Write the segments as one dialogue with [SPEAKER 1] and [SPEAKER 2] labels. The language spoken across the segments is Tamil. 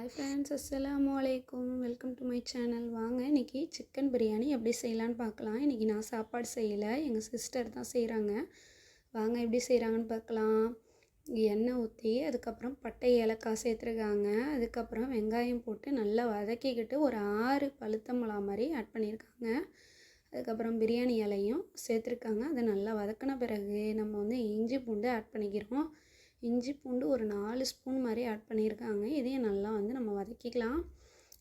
[SPEAKER 1] ஹாய் ஃப்ரெண்ட்ஸ், அஸ்ஸலாமு அலைக்கும். Welcome to my channel. வாங்க இன்றைக்கி சிக்கன் பிரியாணி எப்படி செய்யலான்னு பார்க்கலாம். இன்றைக்கி நான் சாப்பாடு செய்யலை, எங்கள் சிஸ்டர் தான் செய்கிறாங்க. வாங்க எப்படி செய்கிறாங்கன்னு பார்க்கலாம். எண்ணெய் ஊற்றி அதுக்கப்புறம் பட்டை ஏலக்காய் சேர்த்துருக்காங்க. அதுக்கப்புறம் வெங்காயம் போட்டு நல்லா வதக்கிக்கிட்டு ஒரு 6 பழுத்த மிளகா மாதிரி ஆட் பண்ணியிருக்காங்க. அதுக்கப்புறம் பிரியாணி இலையும் சேர்த்துருக்காங்க. அதை நல்லா வதக்கின பிறகு நம்ம வந்து இஞ்சி பூண்டு ஆட் பண்ணிக்கிறோம். இஞ்சி பூண்டு ஒரு 4 ஸ்பூன் மாதிரி ஆட் பண்ணியிருக்காங்க. இதையும் நல்லா வந்து நம்ம வதக்கிக்கலாம்.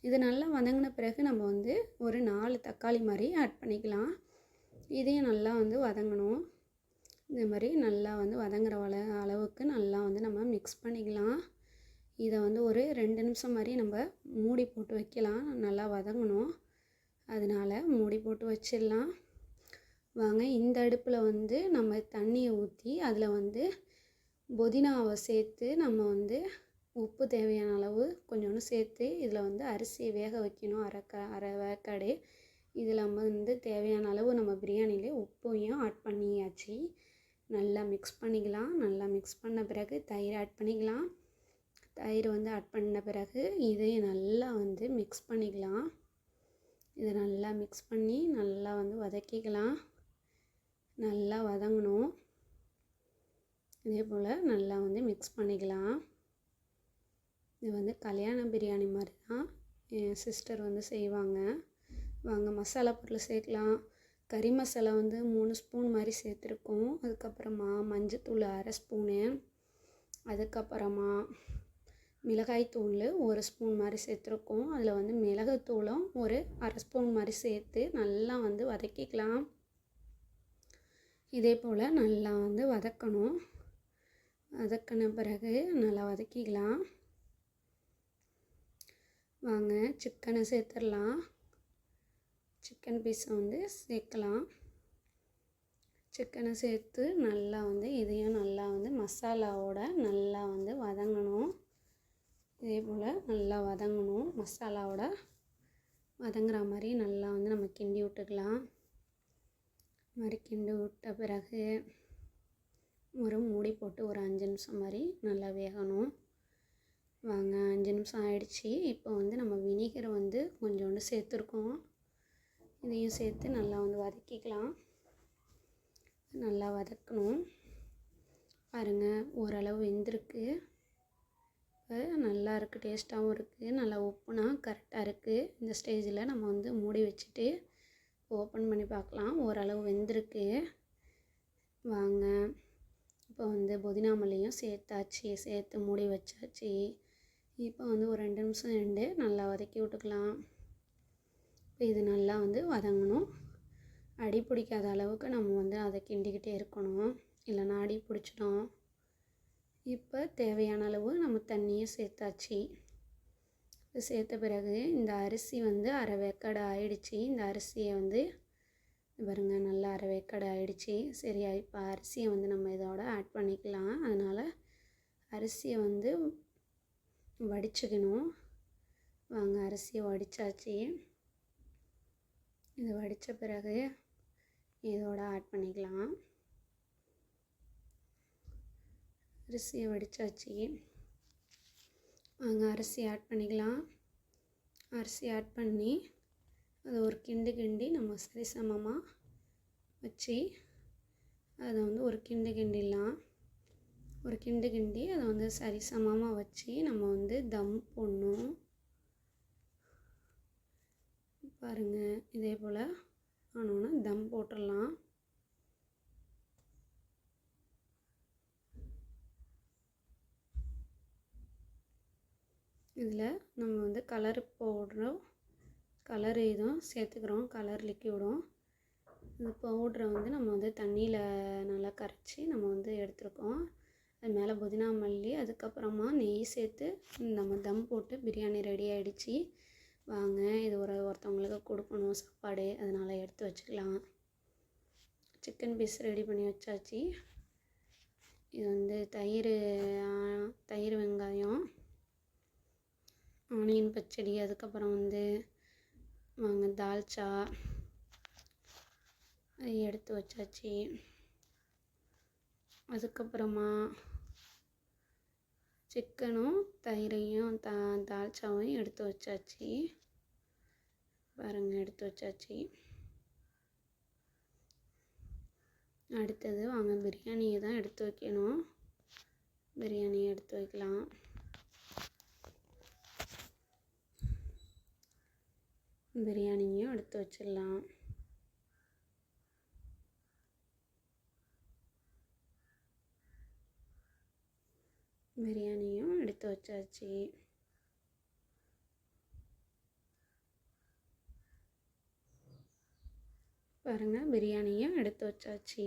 [SPEAKER 1] இது நல்லா வதங்கின பிறகு நம்ம வந்து ஒரு 4 தக்காளி மாதிரி ஆட் பண்ணிக்கலாம். இதையும் நல்லா வந்து வதங்கணும். இந்த மாதிரி நல்லா வந்து வதங்குற அளவுக்கு நல்லா வந்து நம்ம மிக்ஸ் பண்ணிக்கலாம். இதை வந்து ஒரு 2 நிமிஷம் மாதிரி நம்ம மூடி போட்டு வைக்கலாம். நல்லா வதங்கணும், அதனால் மூடி போட்டு வச்சிடலாம். வாங்க இந்த அடுப்பில் வந்து நம்ம தண்ணியை ஊற்றி அதில் வந்து புதினாவை சேர்த்து நம்ம வந்து உப்பு தேவையான அளவு கொஞ்சோண்டு சேர்த்து இதில் வந்து அரிசியை வேக வைக்கணும். அரை வேக்காடு. இதில் நம்ம வந்து தேவையான அளவு நம்ம பிரியாணியிலே உப்பையும் ஆட் பண்ணியாச்சு. நல்லா மிக்ஸ் பண்ணிக்கலாம். நல்லா மிக்ஸ் பண்ண பிறகு தயிர் ஆட் பண்ணிக்கலாம். தயிர் வந்து ஆட் பண்ண பிறகு இதையும் நல்லா வந்து மிக்ஸ் பண்ணிக்கலாம். இதை நல்லா மிக்ஸ் பண்ணி நல்லா வந்து வதக்கிக்கலாம். நல்லா வதங்கணும். இதே போல் நல்லா வந்து மிக்ஸ் பண்ணிக்கலாம். இது வந்து கல்யாண பிரியாணி மாதிரி தான் என் சிஸ்டர் வந்து செய்வாங்க. வாங்க மசாலா பொருள் சேர்க்கலாம். கறி மசாலா வந்து 3 ஸ்பூன் மாதிரி சேர்த்துருக்கோம். அதுக்கப்புறமா மஞ்சத்தூள் 1/2 ஸ்பூனு. அதுக்கப்புறமா மிளகாய்த்தூள் 1 ஸ்பூன் மாதிரி சேர்த்துருக்கோம். அதில் வந்து மிளகுத்தூளும் ஒரு 1/2 ஸ்பூன் மாதிரி சேர்த்து நல்லா வந்து வதக்கிக்கலாம். இதே போல் நல்லா வந்து வதக்கணும். வதக்கின பிறகு நல்லா வதக்கிக்கலாம். வாங்க சிக்கனை சேர்த்துடலாம். சிக்கன் பீஸை வந்து சேர்க்கலாம். சிக்கனை சேர்த்து நல்லா வந்து இதையும் நல்லா வந்து மசாலாவோட நல்லா வந்து வதங்கணும். இதே போல் நல்லா வதங்கணும். மசாலாவோட வதங்குற மாதிரி நல்லா வந்து நம்ம கிண்டி விட்டுக்கலாம். இது மாதிரி கிண்டி விட்ட பிறகு ஒரு மூடி போட்டு ஒரு 5 நிமிஷம் மாதிரி நல்லா வேகணும். வாங்க 5 நிமிஷம் ஆயிடுச்சு. இப்போ வந்து நம்ம வினிகரை வந்து கொஞ்சோண்டு சேர்த்துருக்கோம். இதையும் சேர்த்து நல்லா வந்து வதக்கிக்கலாம். நல்லா வதக்கணும். பாருங்கள் ஓரளவு வெந்திருக்கு. இப்போ நல்லா இருக்குது, டேஸ்ட்டாகவும் இருக்குது. நல்லா உப்புனா கரெக்டாக இருக்குது. இந்த ஸ்டேஜில் நம்ம வந்து மூடி வச்சுட்டு ஓப்பன் பண்ணி பார்க்கலாம். ஓரளவு வெந்திருக்கு. வாங்க இப்போ வந்து புதினா மல்லியும் சேர்த்தாச்சு. சேர்த்து மூடி வச்சாச்சு. இப்போ வந்து ஒரு 2 நிமிஷம் நல்லா வதக்கி விட்டுக்கலாம். இப்போ இது நல்லா வந்து வதங்கணும். அடி பிடிக்காத அளவுக்கு நம்ம வந்து அதை கிண்டிக்கிட்டே இருக்கணும், இல்லைன்னா அடி பிடிச்சிடும். இப்போ தேவையான அளவு நம்ம தண்ணியை சேர்த்தாச்சு. இப்போ சேர்த்த பிறகு இந்த அரிசி வந்து அரை வேக்காடு ஆயிடுச்சு. இந்த அரிசியை வந்து பாருங்கள் நல்லா அரை வேக்காடு ஆகிடுச்சி. சரியா, இப்போ அரிசியை வந்து நம்ம இதோட ஆட் பண்ணிக்கலாம். அதனால் அரிசியை வந்து வடிச்சுக்கணும். வாங்க அரிசியை வடித்தாச்சு. இது வடித்த பிறகு இதோட ஆட் பண்ணிக்கலாம். அரிசியை வடித்தாச்சு. வாங்க அரிசி ஆட் பண்ணிக்கலாம். அரிசி ஆட் பண்ணி அதை ஒரு கிண்டி நம்ம சரிசமமாக வச்சு அதை வந்து ஒரு கிண்டிடலாம். ஒரு கிண்டி அதை வந்து சரிசமமாக வச்சு நம்ம வந்து தம் போடணும். பாருங்கள் இதே போல் ஆனோன்னா தம் போட்டுடலாம். இதில் நம்ம வந்து கலர் பவுடரும் கலர் இதுவும் சேர்த்துக்கிறோம். கலர் லிக்யூடும் இந்த பவுட்ரை வந்து நம்ம வந்து தண்ணியில் நல்லா கரைச்சி நம்ம வந்து எடுத்துருக்கோம். அது மேலே புதினா மல்லி அதுக்கப்புறமா நெய் சேர்த்து நம்ம தம் போட்டு பிரியாணி ரெடி ஆகிடுச்சி. வாங்க இது ஒருத்தவங்களுக்கு கொடுக்கணும் சாப்பாடு, அதனால் எடுத்து வச்சுக்கலாம். சிக்கன் பீஸ் ரெடி பண்ணி வச்சாச்சு. இது வந்து தயிர் வெங்காயம் ஆனியன் பச்சடி, அதுக்கப்புறம் வந்து வாங்க தால்ச்சா அதை எடுத்து வச்சாச்சு. அதுக்கப்புறமா சிக்கனும் தயிரையும் தால்ச்சாவையும் எடுத்து வச்சாச்சு. பாருங்கள், எடுத்து வச்சாச்சு. அடுத்தது வாங்க பிரியாணியை தான் எடுத்து வைக்கணும். பிரியாணியை எடுத்து வைக்கலாம். பிரியாணியும் எடுத்து வச்சிடலாம். பிரியாணியும் எடுத்து வச்சாச்சு. பாருங்கள், பிரியாணியும் எடுத்து வச்சாச்சு.